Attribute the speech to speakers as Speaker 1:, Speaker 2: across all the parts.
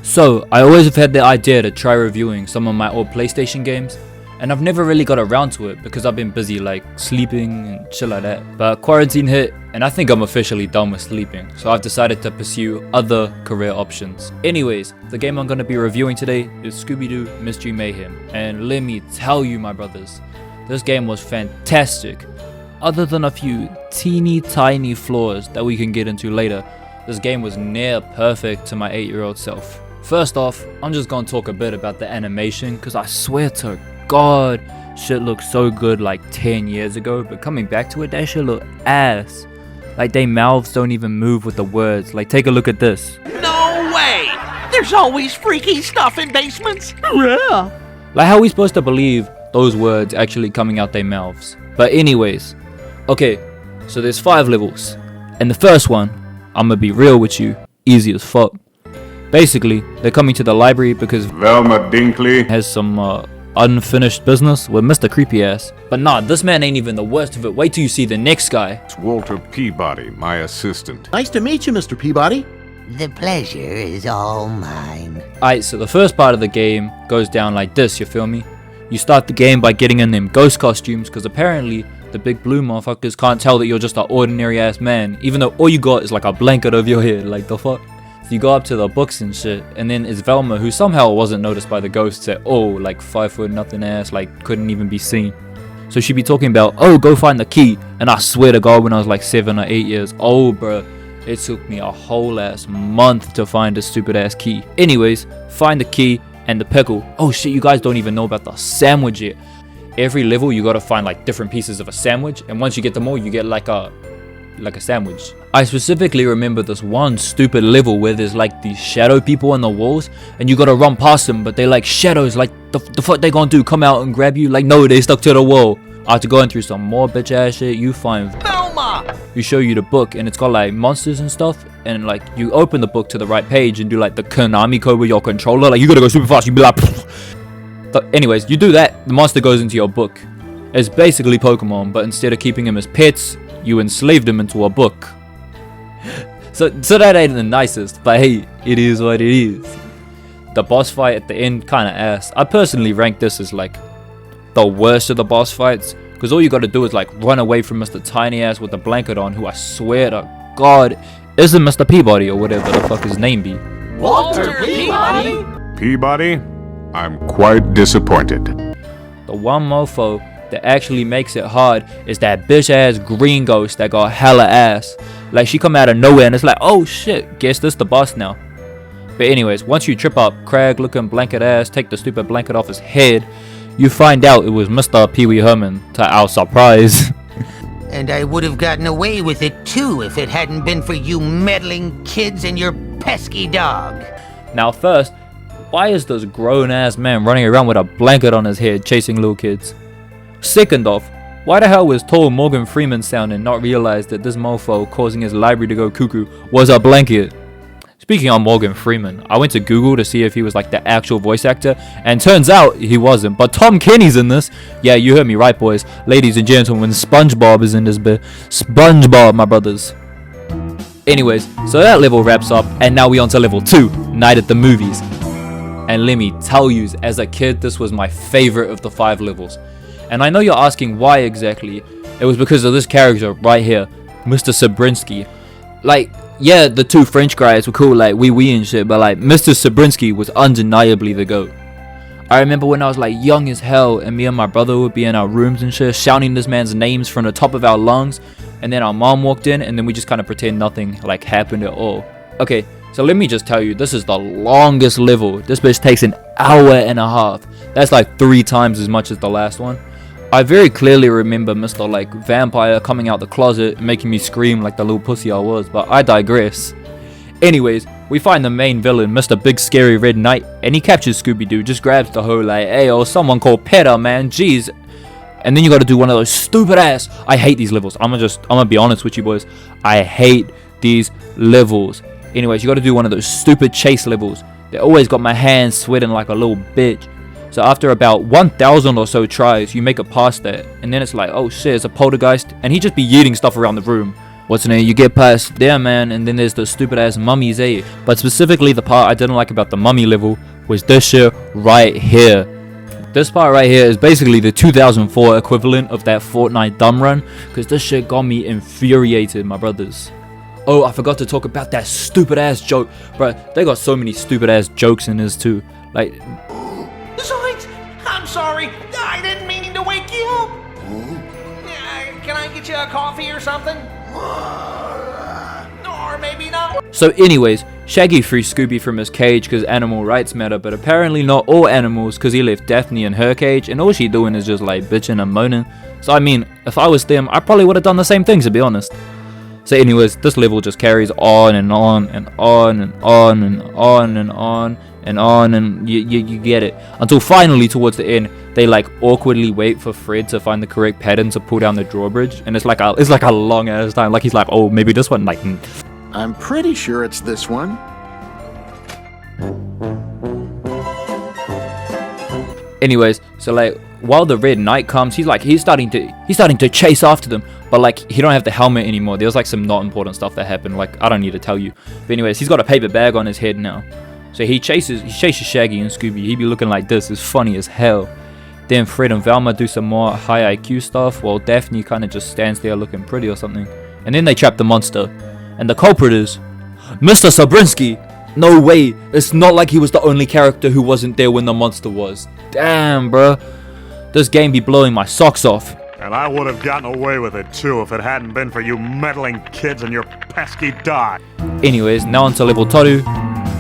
Speaker 1: So, I always have had the idea to try reviewing some of my old PlayStation games, and I've never really got around to it because I've been busy like sleeping and shit like that. But quarantine hit, and I think I'm officially done with sleeping, so I've decided to pursue other career options. Anyways, the game I'm going to be reviewing today is Scooby-Doo Mystery Mayhem, and let me tell you my brothers, this game was fantastic. Other than a few teeny tiny flaws that we can get into later, this game was near perfect to my 8-year-old self. First off, I'm just gonna talk a bit about the animation, cause I swear to God, shit looked so good like 10 years ago, but coming back to it, that shit look ass. Like they mouths don't even move with the words. Like take a look at this.
Speaker 2: No way! There's always freaky stuff in basements. Yeah.
Speaker 1: Like how are we supposed to believe those words actually coming out their mouths? But anyways, okay, so there's 5 levels, and the first one, I'm gonna be real with you, easy as fuck. Basically, they're coming to the library because
Speaker 3: Velma Dinkley
Speaker 1: has some unfinished business with Mr. Creepy Ass. But nah, this man ain't even the worst of it. Wait till you see the next guy.
Speaker 3: It's Walter Peabody, my assistant.
Speaker 4: Nice to meet you, Mr. Peabody.
Speaker 5: The pleasure is all mine.
Speaker 1: Alright, so the first part of the game goes down like this, you feel me? You start the game by getting in them ghost costumes, because apparently the big blue motherfuckers can't tell that you're just an ordinary ass man, even though all you got is like a blanket over your head. Like the fuck? So you go up to the books and shit, and then it's Velma, who somehow wasn't noticed by the ghosts at all, like 5 foot nothing ass, like couldn't even be seen. So she'd be talking about, oh, go find the key, and I swear to God, when I was like 7 or 8 years old, bruh, it took me a whole ass month to find this stupid ass key. Anyways, find the key and the pickle. Oh shit, you guys don't even know about the sandwich yet. Every level you gotta find like different pieces of a sandwich, and once you get them all, you get like a sandwich. I specifically remember this one stupid level where there's like these shadow people on the walls, and you gotta run past them, but they like shadows. Like the fuck they gonna do? Come out and grab you? Like no, they stuck to the wall. After going through some more bitch ass shit, you find
Speaker 2: Velma!
Speaker 1: You show you the book, and it's got like monsters and stuff, and like you open the book to the right page and do like the Konami code with your controller. Like you gotta go super fast. You be like anyways, you do that, the monster goes into your book. It's basically Pokemon, but instead of keeping them as pets, you enslaved them into a book. So that ain't the nicest, but hey, it is what it is. The boss fight at the end kinda ass. I personally rank this as like the worst of the boss fights, because all you gotta do is like run away from Mr. Tiny Ass with the blanket on, who I swear to God isn't Mr. Peabody or whatever the fuck his name be.
Speaker 2: Walter Peabody?
Speaker 3: Peabody, I'm quite disappointed.
Speaker 1: The one mofo that actually makes it hard is that bitch ass green ghost that got hella ass. Like she come out of nowhere and it's like, oh shit, guess this the boss now. But anyways, once you trip up Craig looking blanket ass, take the stupid blanket off his head, you find out it was Mr. Pee Wee Herman, to our surprise.
Speaker 5: And I would have gotten away with it too if it hadn't been for you meddling kids and your pesky dog.
Speaker 1: Now first, why is this grown ass man running around with a blanket on his head chasing little kids? Second off, why the hell was tall Morgan Freeman sound and not realize that this mofo causing his library to go cuckoo was a blanket? Speaking of Morgan Freeman, I went to Google to see if he was like the actual voice actor, and turns out he wasn't, but Tom Kenny's in this. Yeah, you heard me right, boys. Ladies and gentlemen, SpongeBob is in this bit. SpongeBob, my brothers. Anyways, so that level wraps up, and now we on to level 2, Night at the Movies. And let me tell you, as a kid, this was my favorite of the 5 levels. And I know you're asking why exactly. It was because of this character right here, Mr. Sabrinsky. Like, yeah, the 2 French guys were cool, like wee and shit, but like Mr. Sabrinsky was undeniably the GOAT. I remember when I was like young as hell, and me and my brother would be in our rooms and shit, shouting this man's names from the top of our lungs, and then our mom walked in, and then we just kind of pretend nothing like happened at all. Okay, so let me just tell you, this is the longest level. This bitch takes an hour and a half. That's like 3 times as much as the last one. I very clearly remember Mr. like Vampire coming out the closet and making me scream like the little pussy I was, but I digress. Anyways, we find the main villain, Mr. Big Scary Red Knight, and he captures Scooby-Doo, just grabs the hoe like, hey, oh, someone called Peter, man, jeez. And then you gotta do one of those stupid ass, I hate these levels, I'm gonna be honest with you boys, I hate these levels. Anyways, you gotta do one of those stupid chase levels. They always got my hands sweating like a little bitch. So after about 1,000 or so tries, you make it past that, and then it's like, oh shit, it's a poltergeist, and he just be yeeting stuff around the room. what's in it? You get past there, man, and then there's the stupid ass mummies, eh? But specifically, the part I didn't like about the mummy level was this shit right here. This part right here is basically the 2004 equivalent of that Fortnite dumb run, because this shit got me infuriated, my brothers. Oh, I forgot to talk about that stupid ass joke, bro. They got so many stupid ass jokes in this too. Like,
Speaker 2: Zoinks! I'm sorry. I didn't mean to wake you up. Can I get you a coffee or something? Or maybe not.
Speaker 1: so anyways, Shaggy freed Scooby from his cage because animal rights matter, but apparently not all animals, because he left Daphne in her cage and all she doing is just like bitching and moaning. So I mean, if I was them, I probably would have done the same thing, to be honest. So anyways, this level just carries on and on and on and on and on and on and on, and you get it, until finally towards the end they like awkwardly wait for Fred to find the correct pattern to pull down the drawbridge, and it's like a long ass time. Like he's like, oh, maybe this one, like,
Speaker 4: I'm pretty sure it's this one.
Speaker 1: anyways, so like while the red knight comes, he's starting to chase after them, but like he don't have the helmet anymore. There's like some not important stuff that happened, like I don't need to tell you. But anyways, he's got a paper bag on his head now. So he chases Shaggy and Scooby. He be looking like this. It's funny as hell. Then Fred and Velma do some more high IQ stuff, while Daphne kind of just stands there looking pretty or something. And then they trap the monster. And the culprit is Mr. Sabrinsky. No way. It's not like he was the only character who wasn't there when the monster was. Damn, bruh. This game be blowing my socks off.
Speaker 6: And I would have gotten away with it too if it hadn't been for you meddling kids and your pesky dog.
Speaker 1: Anyways, now onto level 2.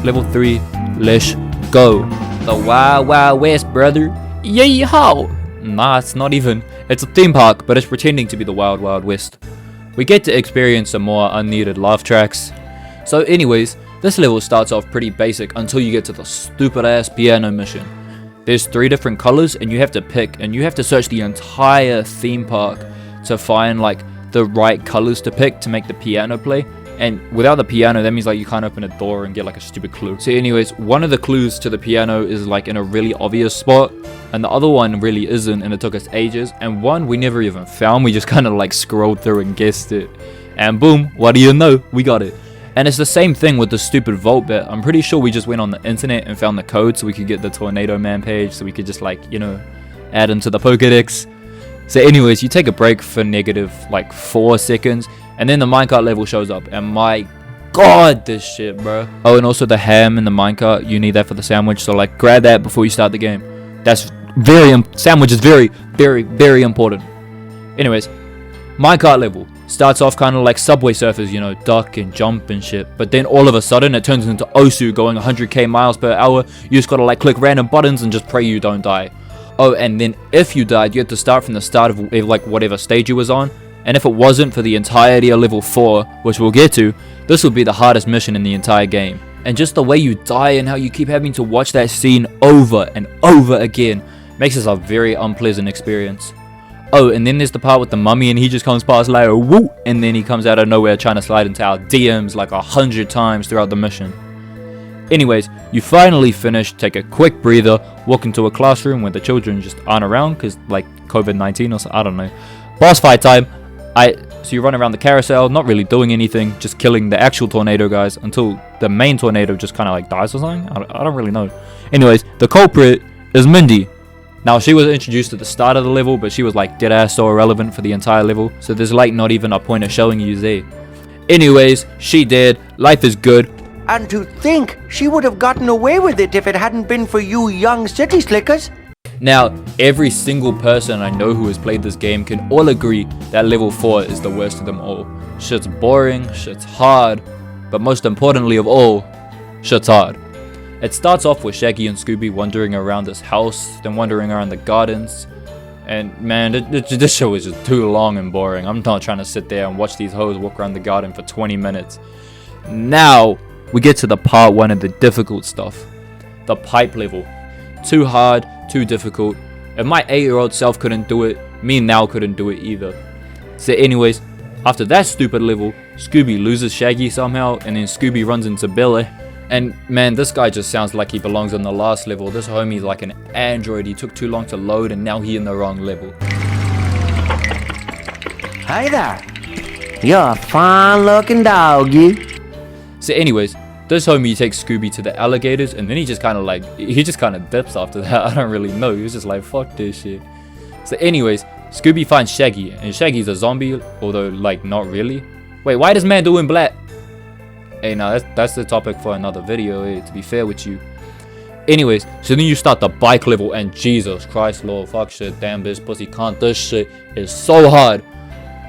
Speaker 1: Level 3, let's go. The Wild Wild West, brother. Yeehaw! Nah, it's not even. It's a theme park, but it's pretending to be the Wild Wild West. We get to experience some more unneeded laugh tracks. So anyways, this level starts off pretty basic until you get to the stupid ass piano mission. There's 3 different colors and you have to pick, and you have to search the entire theme park to find like the right colors to pick to make the piano play. And without the piano, that means like you can't open a door and get like a stupid clue. So anyways, one of the clues to the piano is like in a really obvious spot, and the other one really isn't, and it took us ages. And one we never even found. We just kind of like scrolled through and guessed it, and boom, what do you know, we got it. And it's the same thing with the stupid vault bit. I'm pretty sure we just went on the internet and found the code so we could get the Tornado Man page, so we could just like, you know, add into the Pokedex. So anyways, you take a break for negative like 4 seconds, and then the minecart level shows up, and my god, this shit, bro. Oh, and also the ham in the minecart, you need that for the sandwich, so like grab that before you start the game. That's sandwich is very, very, very important. Anyways, minecart level starts off kind of like Subway Surfers, you know, duck and jump and shit, but then all of a sudden it turns into Osu going 100k miles per hour. You just gotta like click random buttons and just pray you don't die. Oh, and then if you died, you had to start from the start of like whatever stage you was on. And if it wasn't for the entirety of level 4, which we'll get to, this would be the hardest mission in the entire game. And just the way you die and how you keep having to watch that scene over and over again makes this a very unpleasant experience. Oh, and then there's the part with the mummy, and he just comes past like a whoop, and then he comes out of nowhere trying to slide into our DMs like 100 times throughout the mission. Anyways, you finally finish, take a quick breather, walk into a classroom where the children just aren't around because like COVID-19 or something, I don't know. Boss fight time. So you run around the carousel, not really doing anything, just killing the actual tornado guys until the main tornado just kind of like dies or something. I don't really know. Anyways, the culprit is Mindy. Now, she was introduced at the start of the level, but she was like dead ass so irrelevant for the entire level, so there's like not even a point of showing you there. Anyways, she dead, life is good.
Speaker 7: And to think she would have gotten away with it if it hadn't been for you young city slickers.
Speaker 1: Now, every single person I know who has played this game can all agree that level 4 is the worst of them all. Shit's boring, shit's hard, but most importantly of all, shit's hard. It starts off with Shaggy and Scooby wandering around this house, then wandering around the gardens. And man, this show is just too long and boring. I'm not trying to sit there and watch these hoes walk around the garden for 20 minutes. Now, we get to the part 1 of the difficult stuff. The pipe level. Too hard, too difficult. If my 8-year-old self couldn't do it, me now couldn't do it either. So anyways, after that stupid level, Scooby loses Shaggy somehow, and then Scooby runs into Billy. And man, this guy just sounds like he belongs on the last level. This homie's like an android. He took too long to load, and now he in the wrong level.
Speaker 7: Hi there. You're a fine-looking dog, you.
Speaker 1: So anyways, this homie takes Scooby to the alligators, and then he just kind of dips after that. I don't really know. He was just like, fuck this shit. So anyways, Scooby finds Shaggy, and Shaggy's a zombie, although like not really. Wait, why does man doing black? Hey, now that's the topic for another video, to be fair with you. Anyways, so then you start the bike level, and Jesus Christ, Lord, fuck shit, damn bitch, pussy cunt, this shit is so hard.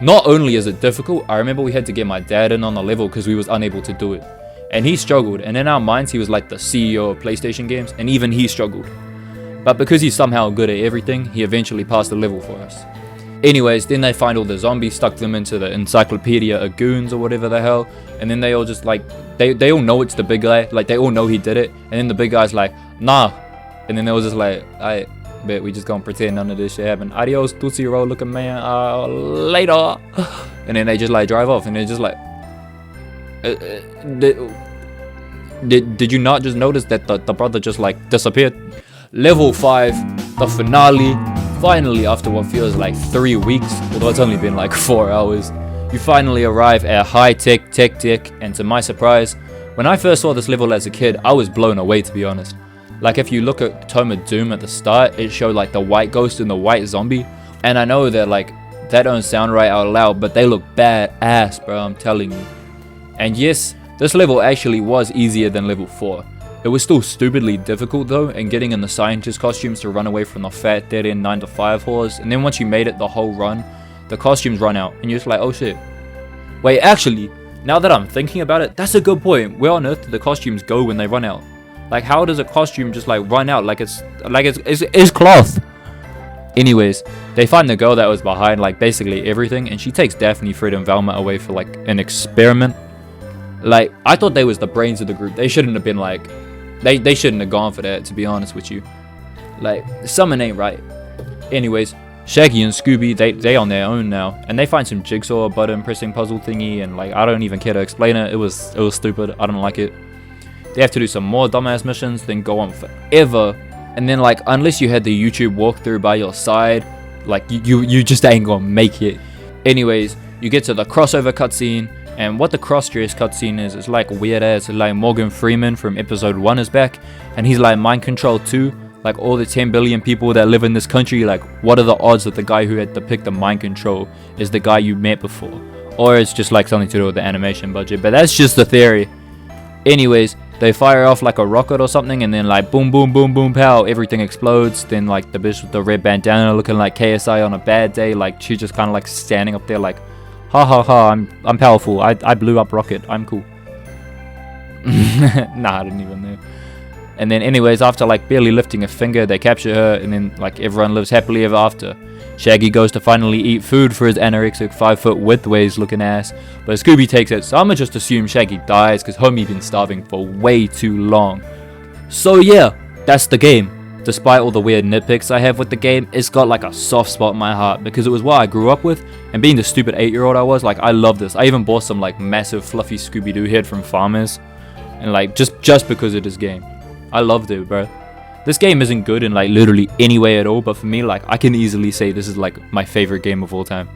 Speaker 1: Not only is it difficult, I remember we had to get my dad in on the level because we was unable to do it. And he struggled, and in our minds he was like the CEO of PlayStation games, and even he struggled. But because he's somehow good at everything, he eventually passed the level for us. Anyways, then they find all the zombies, stuck them into the encyclopedia of goons or whatever the hell, and then they all just like, they all know it's the big guy, like they all know he did it, and then the big guy's like, nah, and then they was just like, I bet we just gonna pretend none of this shit happened. Adios, Tootsie Roll looking man, later. And then they just like drive off, and they're just like, did you not just notice that the brother just like disappeared? Level 5, the finale. Finally, after what feels like 3 weeks, although it's only been like 4 hours, you finally arrive at high tech, and to my surprise, when I first saw this level as a kid, I was blown away, to be honest. Like if you look at Tome of Doom at the start, it showed like the white ghost and the white zombie, and I know that like that don't sound right out loud, but they look badass, bro, I'm telling you. And yes, this level actually was easier than level 4. It was still stupidly difficult though, and getting in the scientist costumes to run away from the fat dead end 9-to-5 whores, and then once you made it the whole run, the costumes run out, and you're just like, oh shit. Wait, actually, now that I'm thinking about it, that's a good point. Where on earth do the costumes go when they run out? Like, how does a costume just like run out like it's cloth? Anyways, they find the girl that was behind like basically everything, and she takes Daphne, Fred, and Velma away for like an experiment. Like, I thought they was the brains of the group. They shouldn't have been like, they shouldn't have gone for that, to be honest with you. Like, something ain't right. Anyways, Shaggy and Scooby, they on their own now, and they find some jigsaw button pressing puzzle thingy, and like I don't even care to explain it. It was stupid. I don't like it. They have to do some more dumbass missions, then go on forever, and then like unless you had the YouTube walkthrough by your side, like you just ain't gonna make it. Anyways, you get to the crossover cutscene, and what the cross-dress cutscene is like weird ass. Like Morgan Freeman from episode 1 is back, and he's like mind control too. Like all the 10 billion people that live in this country, like what are the odds that the guy who had to pick the mind control is the guy you met before? Or it's just like something to do with the animation budget, but that's just the theory. Anyways, they fire off like a rocket or something, and then like boom boom boom boom pow, everything explodes. Then like the bitch with the red bandana looking like KSI on a bad day, like she just kind of like standing up there like, ha ha ha, I'm powerful, I blew up rocket, I'm cool. Nah, I didn't even know. And then anyways, after like barely lifting a finger, they capture her, and then like everyone lives happily ever after. Shaggy goes to finally eat food for his anorexic 5-foot widthways looking ass, but Scooby takes it, so I'ma just assume Shaggy dies because homie been starving for way too long. So yeah, that's the game. Despite all the weird nitpicks I have with the game, it's got like a soft spot in my heart because it was what I grew up with, and being the stupid 8-year-old I was, like I love this. I even bought some like massive fluffy Scooby-Doo head from Farmers, and like just because of this game. I loved it, bro. This game isn't good in like literally any way at all, but for me, like I can easily say this is like my favorite game of all time.